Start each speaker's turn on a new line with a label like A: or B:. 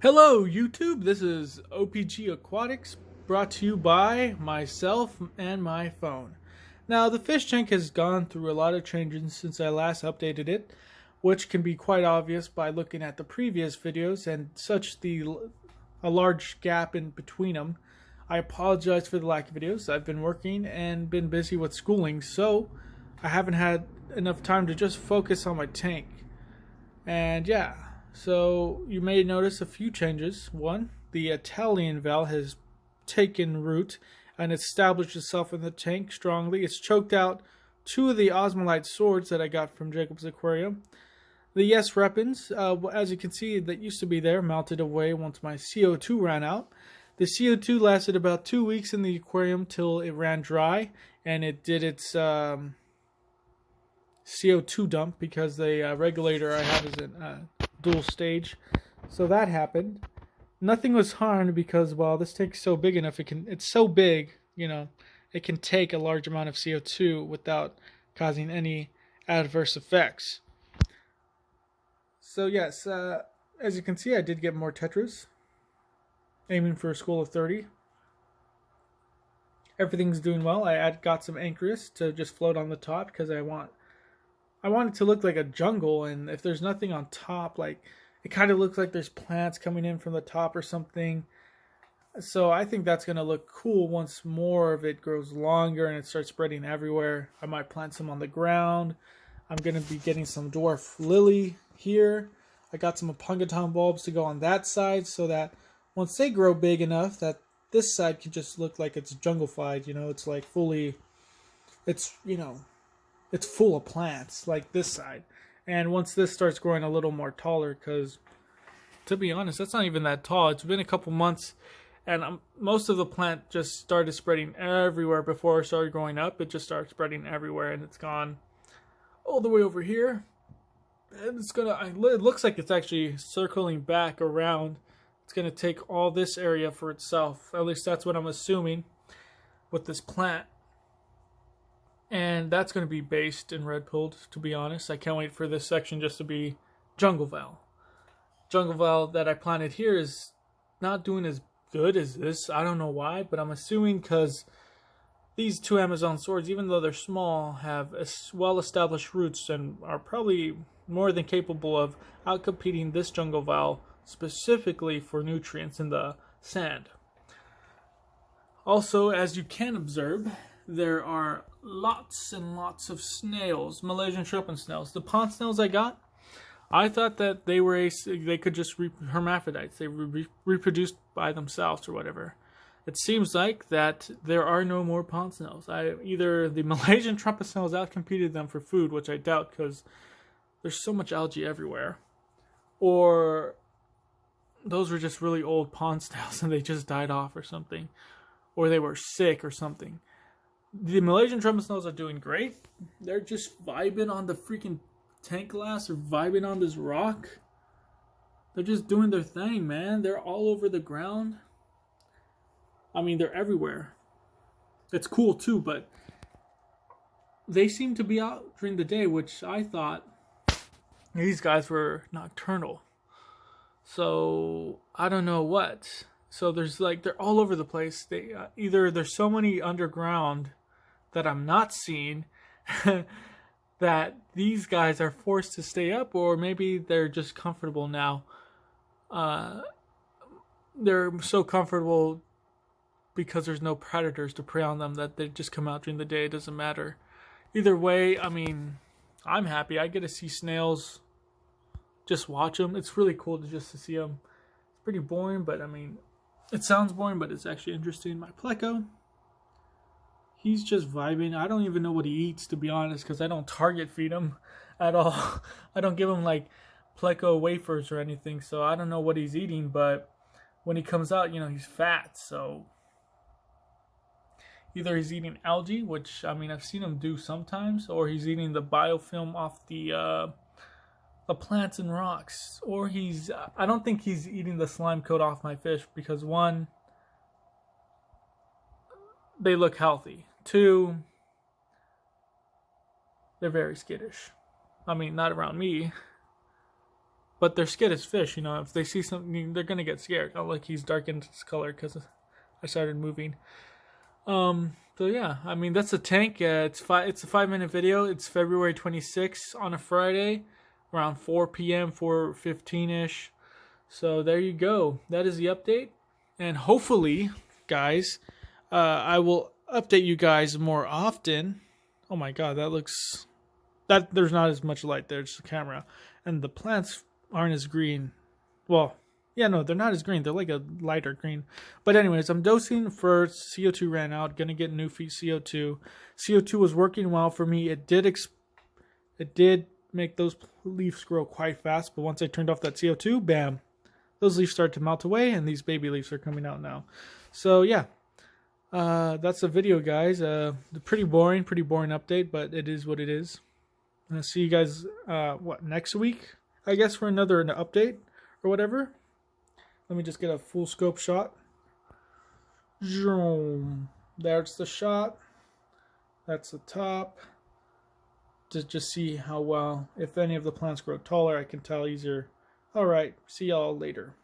A: Hello YouTube, this is OPG Aquatics brought to you by myself and my phone. Now the fish tank has gone through a lot of changes since I last updated it, which can be quite obvious by looking at the previous videos and a large gap in between them. I apologize for the lack of videos. I've been working and been busy with schooling, so I haven't had enough time to just focus on my tank. And yeah, so you may notice a few changes. One, the Italian valve has taken root and established itself in the tank strongly. It's choked out two of the Osmolite swords that I got from Jacob's Aquarium. The Yes weapons, as you can see, that used to be there, melted away once my CO2 ran out. The CO2 lasted about 2 weeks in the aquarium till it ran dry, and it did its CO2 dump because the regulator I have is in dual stage. So that happened. Nothing was harmed because, well, this tank's so big enough, it's so big, it can take a large amount of CO2 without causing any adverse effects. So yes, as you can see, I did get more tetras, aiming for a school of 30. Everything's doing well. I got some anchorius to just float on the top because I want it to look like a jungle, and if there's nothing on top, like, it kind of looks like there's plants coming in from the top or something. So I think that's going to look cool once more of it grows longer and it starts spreading everywhere. I might plant some on the ground. I'm going to be getting some dwarf lily here. I got some Opungaton bulbs to go on that side so that once they grow big enough that this side can just look like it's jungle-fied, it's like fully, it's full of plants like this side. And once this starts growing a little more taller, because to be honest, that's not even that tall. It's been a couple months and most of the plant just started spreading everywhere before it started growing up. It just started spreading everywhere and it's gone all the way over here. And it looks like it's actually circling back around. It's going to take all this area for itself. At least that's what I'm assuming with this plant. And that's going to be based in red pilled, to be honest. I can't wait for this section just to be jungle val. Jungle val that I planted here is not doing as good as this. I don't know why, but I'm assuming because these two Amazon swords, even though they're small, have well-established roots and are probably more than capable of outcompeting this jungle val specifically for nutrients in the sand. Also, as you can observe, there are lots and lots of snails, Malaysian sharpen snails. The pond snails I got, I thought that they could just hermaphrodites. They reproduced by themselves or whatever. It seems like that there are no more pond snails. Either the Malaysian trumpet snails outcompeted them for food, which I doubt because there's so much algae everywhere, or those were just really old pond snails and they just died off or something, or they were sick or something. The Malaysian trumpet snails are doing great. They're just vibing on the freaking tank glass or vibing on this rock. They're just doing their thing, man. They're all over the ground. I mean, they're everywhere. It's cool too, but they seem to be out during the day, which I thought these guys were nocturnal. So I don't know what. So they're all over the place. Either there's so many underground that I'm not seeing that these guys are forced to stay up, or maybe they're just comfortable now. They're so comfortable because there's no predators to prey on them that they just come out during the day. It doesn't matter. Either way, I mean, I'm happy. I get to see snails, just watch them. It's really cool to see them. It's pretty boring, but I mean, it sounds boring, but it's actually interesting. My Pleco, he's just vibing. I don't even know what he eats, to be honest, because I don't target feed him at all. I don't give him like Pleco wafers or anything, so I don't know what he's eating, but when he comes out, he's fat, so either he's eating algae, which, I mean, I've seen him do sometimes, or he's eating the biofilm off the plants and rocks, or I don't think he's eating the slime coat off my fish because, one, they look healthy. Two, they're very skittish. I mean, not around me, but they're scared as fish. You know, if they see something, they're gonna get scared. Oh, look, he's darkened his color because I started moving. So yeah, I mean that's the tank. It's a 5-minute video. It's February 26th on a Friday, around 4 p.m. 4:15 ish. So there you go. That is the update, and hopefully, guys, I will update you guys more often. Oh my God, there's not as much light there. It's the camera, and the plants aren't as green. Well, yeah, no, they're not as green. They're like a lighter green. But anyways, I'm dosing for CO2 ran out. Gonna get new CO2. CO2 was working well for me. It did make those leaves grow quite fast. But once I turned off that CO2, bam, those leaves start to melt away, and these baby leaves are coming out now. So yeah, that's the video, guys. Pretty boring update, but it is what it is. I'll see you guys next week, I guess, for another update or whatever. Let me just get a full scope shot. There's the shot. That's the top. To just see how well, if any of the plants grow taller, I can tell easier. Alright, see y'all later.